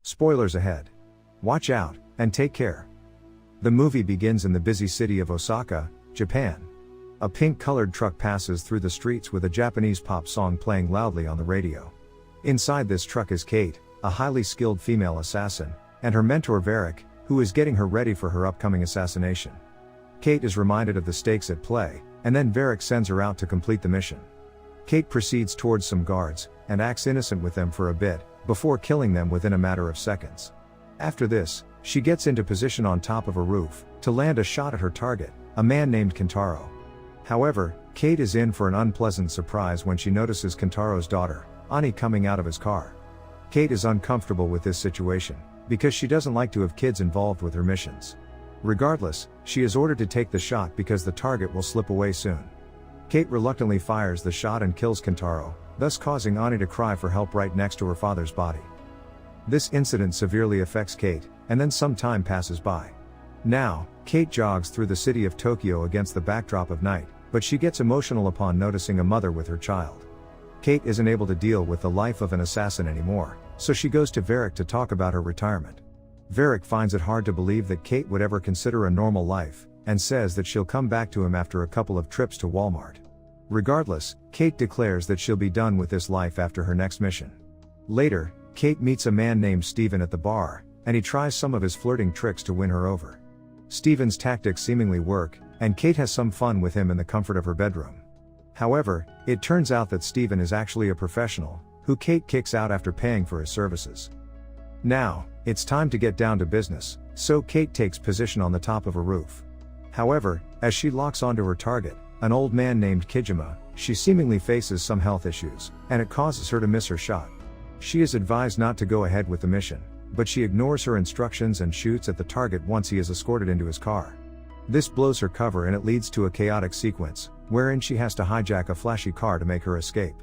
Spoilers ahead. Watch out, and take care. The movie begins in the busy city of Osaka, Japan. A pink-colored truck passes through the streets with a Japanese pop song playing loudly on the radio. Inside this truck is Kate, a highly skilled female assassin, and her mentor Varric, who is getting her ready for her upcoming assassination. Kate is reminded of the stakes at play, and then Varric sends her out to complete the mission. Kate proceeds towards some guards, and acts innocent with them for a bit, before killing them within a matter of seconds. After this, she gets into position on top of a roof, to land a shot at her target, a man named Kentaro. However, Kate is in for an unpleasant surprise when she notices Kentaro's daughter, Ani, coming out of his car. Kate is uncomfortable with this situation, because she doesn't like to have kids involved with her missions. Regardless, she is ordered to take the shot because the target will slip away soon. Kate reluctantly fires the shot and kills Kentaro, thus causing Ani to cry for help right next to her father's body. This incident severely affects Kate, and then some time passes by. Now, Kate jogs through the city of Tokyo against the backdrop of night, but she gets emotional upon noticing a mother with her child. Kate isn't able to deal with the life of an assassin anymore, so she goes to Varric to talk about her retirement. Varric finds it hard to believe that Kate would ever consider a normal life, and says that she'll come back to him after a couple of trips to Walmart. Regardless, Kate declares that she'll be done with this life after her next mission. Later, Kate meets a man named Steven at the bar, and he tries some of his flirting tricks to win her over. Steven's tactics seemingly work, and Kate has some fun with him in the comfort of her bedroom. However, it turns out that Steven is actually a professional, who Kate kicks out after paying for his services. Now, it's time to get down to business, so Kate takes position on the top of a roof. However, as she locks onto her target, an old man named Kijima, she seemingly faces some health issues, and it causes her to miss her shot. She is advised not to go ahead with the mission, but she ignores her instructions and shoots at the target once he is escorted into his car. This blows her cover and it leads to a chaotic sequence, wherein she has to hijack a flashy car to make her escape.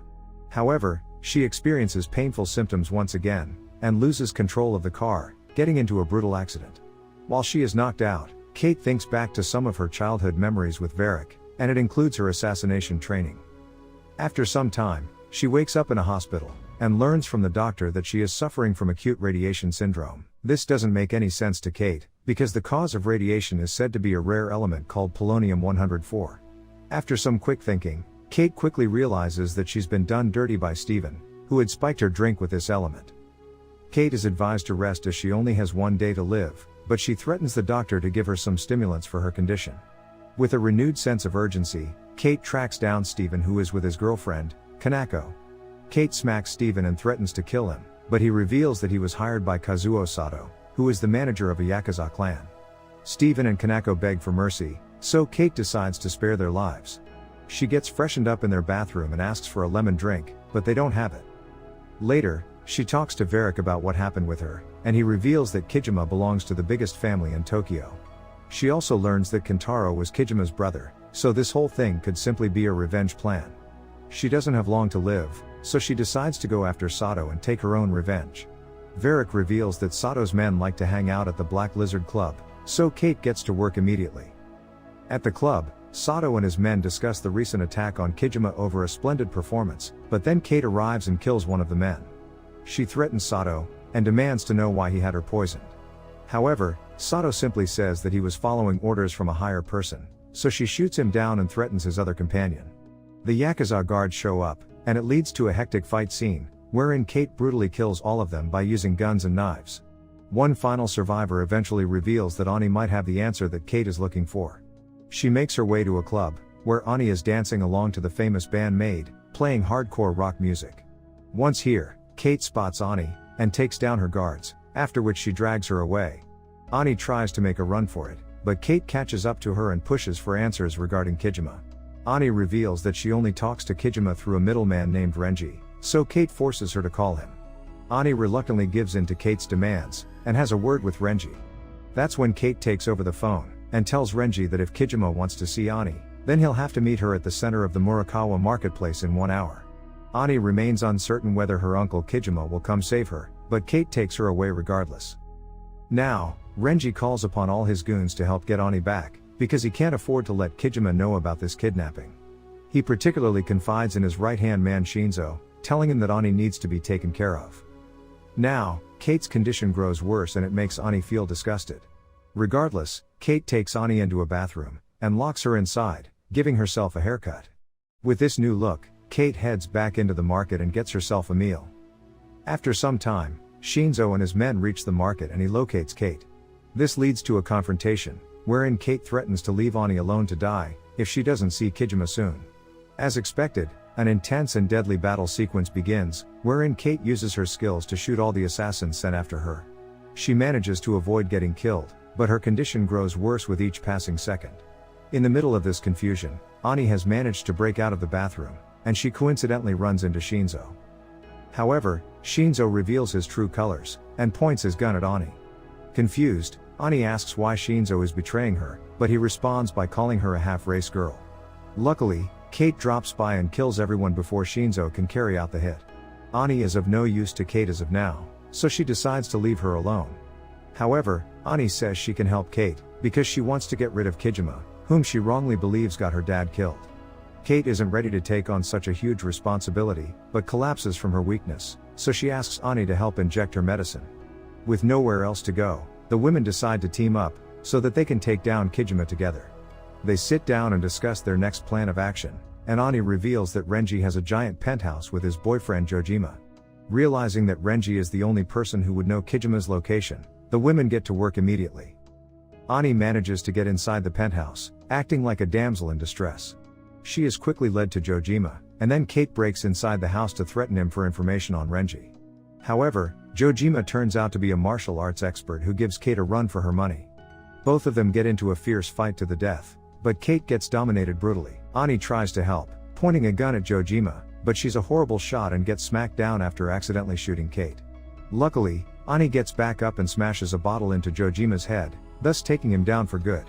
However, she experiences painful symptoms once again, and loses control of the car, getting into a brutal accident. While she is knocked out, Kate thinks back to some of her childhood memories with Varric, and it includes her assassination training. After some time, she wakes up in a hospital, and learns from the doctor that she is suffering from acute radiation syndrome. This doesn't make any sense to Kate, because the cause of radiation is said to be a rare element called polonium-104. After some quick thinking, Kate quickly realizes that she's been done dirty by Steven, who had spiked her drink with this element. Kate is advised to rest as she only has one day to live, but she threatens the doctor to give her some stimulants for her condition. With a renewed sense of urgency, Kate tracks down Steven, who is with his girlfriend, Kanako. Kate smacks Steven and threatens to kill him, but he reveals that he was hired by Kazuo Sato, who is the manager of a Yakuza clan. Steven and Kanako beg for mercy, so Kate decides to spare their lives. She gets freshened up in their bathroom and asks for a lemon drink, but they don't have it. Later, she talks to Varric about what happened with her, and he reveals that Kijima belongs to the biggest family in Tokyo. She also learns that Kentaro was Kijima's brother, so this whole thing could simply be a revenge plan. She doesn't have long to live, so she decides to go after Sato and take her own revenge. Varric reveals that Sato's men like to hang out at the Black Lizard Club, so Kate gets to work immediately. At the club, Sato and his men discuss the recent attack on Kijima over a splendid performance, but then Kate arrives and kills one of the men. She threatens Sato, and demands to know why he had her poisoned. However, Sato simply says that he was following orders from a higher person, so she shoots him down and threatens his other companion. The Yakuza guards show up, and it leads to a hectic fight scene, wherein Kate brutally kills all of them by using guns and knives. One final survivor eventually reveals that Ani might have the answer that Kate is looking for. She makes her way to a club, where Ani is dancing along to the famous band Maid, playing hardcore rock music. Once here, Kate spots Ani, and takes down her guards, after which she drags her away. Ani tries to make a run for it, but Kate catches up to her and pushes for answers regarding Kijima. Ani reveals that she only talks to Kijima through a middleman named Renji, so Kate forces her to call him. Ani reluctantly gives in to Kate's demands, and has a word with Renji. That's when Kate takes over the phone, and tells Renji that if Kijima wants to see Ani, then he'll have to meet her at the center of the Murakawa marketplace in 1 hour. Ani remains uncertain whether her uncle Kijima will come save her, but Kate takes her away regardless. Now, Renji calls upon all his goons to help get Ani back, because he can't afford to let Kijima know about this kidnapping. He particularly confides in his right-hand man Shinzo, telling him that Ani needs to be taken care of. Now, Kate's condition grows worse and it makes Ani feel disgusted. Regardless, Kate takes Ani into a bathroom and locks her inside, giving herself a haircut. With this new look, Kate heads back into the market and gets herself a meal. After some time, Shinzo and his men reach the market and he locates Kate. This leads to a confrontation, wherein Kate threatens to leave Ani alone to die if she doesn't see Kijima soon. As expected, an intense and deadly battle sequence begins, wherein Kate uses her skills to shoot all the assassins sent after her. She manages to avoid getting killed, but her condition grows worse with each passing second. In the middle of this confusion, Ani has managed to break out of the bathroom, and she coincidentally runs into Shinzo. However, Shinzo reveals his true colors, and points his gun at Ani. Confused, Ani asks why Shinzo is betraying her, but he responds by calling her a half-race girl. Luckily, Kate drops by and kills everyone before Shinzo can carry out the hit. Ani is of no use to Kate as of now, so she decides to leave her alone. However, Ani says she can help Kate, because she wants to get rid of Kijima, whom she wrongly believes got her dad killed. Kate isn't ready to take on such a huge responsibility, but collapses from her weakness, so she asks Ani to help inject her medicine. With nowhere else to go, the women decide to team up, so that they can take down Kijima together. They sit down and discuss their next plan of action, and Ani reveals that Renji has a giant penthouse with his boyfriend Jojima. Realizing that Renji is the only person who would know Kijima's location, the women get to work immediately. Ani manages to get inside the penthouse, acting like a damsel in distress. She is quickly led to Jojima, and then Kate breaks inside the house to threaten him for information on Renji. However, Jojima turns out to be a martial arts expert who gives Kate a run for her money. Both of them get into a fierce fight to the death, but Kate gets dominated brutally. Ani tries to help, pointing a gun at Jojima, but she's a horrible shot and gets smacked down after accidentally shooting Kate. Luckily, Ani gets back up and smashes a bottle into Jojima's head, thus taking him down for good.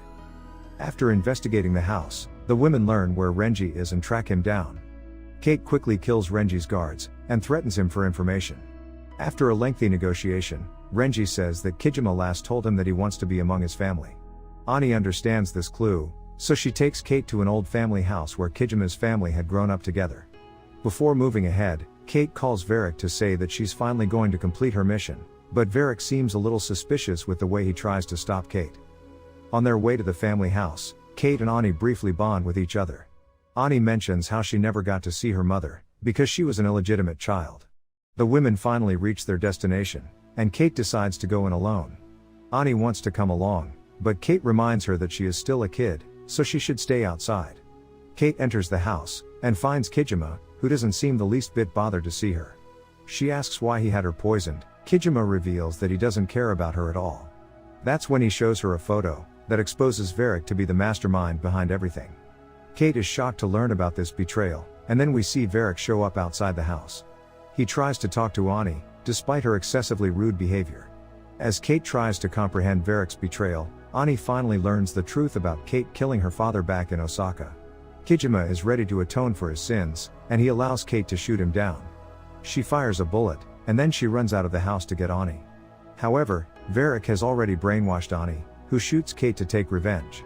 After investigating the house, the women learn where Renji is and track him down. Kate quickly kills Renji's guards, and threatens him for information. After a lengthy negotiation, Renji says that Kijima last told him that he wants to be among his family. Ani understands this clue, so she takes Kate to an old family house where Kijima's family had grown up together. Before moving ahead, Kate calls Varric to say that she's finally going to complete her mission, but Varric seems a little suspicious with the way he tries to stop Kate. On their way to the family house, Kate and Ani briefly bond with each other. Ani mentions how she never got to see her mother, because she was an illegitimate child. The women finally reach their destination, and Kate decides to go in alone. Ani wants to come along, but Kate reminds her that she is still a kid, so she should stay outside. Kate enters the house, and finds Kijima, who doesn't seem the least bit bothered to see her. She asks why he had her poisoned. Kijima reveals that he doesn't care about her at all. That's when he shows her a photo that exposes Varric to be the mastermind behind everything. Kate is shocked to learn about this betrayal, and then we see Varric show up outside the house. He tries to talk to Ani, despite her excessively rude behavior. As Kate tries to comprehend Varric's betrayal, Ani finally learns the truth about Kate killing her father back in Osaka. Kijima is ready to atone for his sins, and he allows Kate to shoot him down. She fires a bullet, and then she runs out of the house to get Ani. However, Varric has already brainwashed Ani, who shoots Kate to take revenge.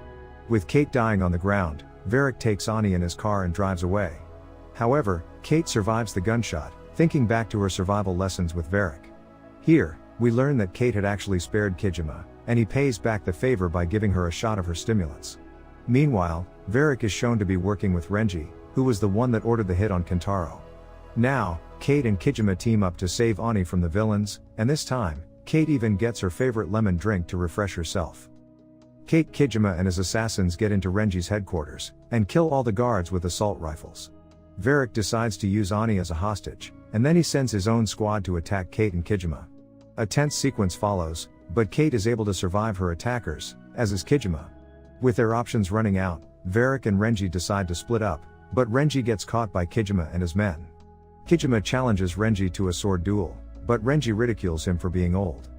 With Kate dying on the ground, Varric takes Ani in his car and drives away. However, Kate survives the gunshot, thinking back to her survival lessons with Varric. Here, we learn that Kate had actually spared Kijima, and he pays back the favor by giving her a shot of her stimulants. Meanwhile, Varric is shown to be working with Renji, who was the one that ordered the hit on Kentaro. Now, Kate and Kijima team up to save Ani from the villains, and this time, Kate even gets her favorite lemon drink to refresh herself. Kate, Kijima and his assassins get into Renji's headquarters, and kill all the guards with assault rifles. Varric decides to use Ani as a hostage, and then he sends his own squad to attack Kate and Kijima. A tense sequence follows, but Kate is able to survive her attackers, as is Kijima. With their options running out, Varric and Renji decide to split up, but Renji gets caught by Kijima and his men. Kijima challenges Renji to a sword duel, but Renji ridicules him for being old.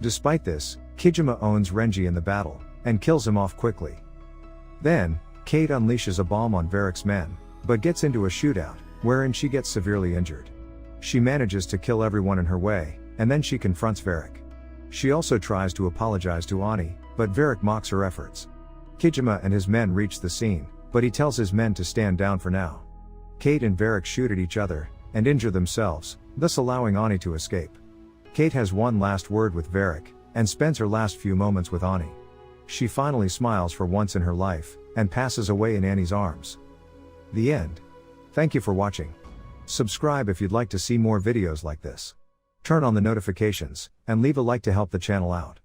Despite this, Kijima owns Renji in the battle, and kills him off quickly. Then, Kate unleashes a bomb on Varric's men, but gets into a shootout, wherein she gets severely injured. She manages to kill everyone in her way, and then she confronts Varric. She also tries to apologize to Ani, but Varric mocks her efforts. Kijima and his men reach the scene, but he tells his men to stand down for now. Kate and Varric shoot at each other, and injure themselves, thus allowing Ani to escape. Kate has one last word with Varric, and spends her last few moments with Annie. She finally smiles for once in her life, and passes away in Annie's arms. The end. Thank you for watching. Subscribe if you'd like to see more videos like this. Turn on the notifications, and leave a like to help the channel out.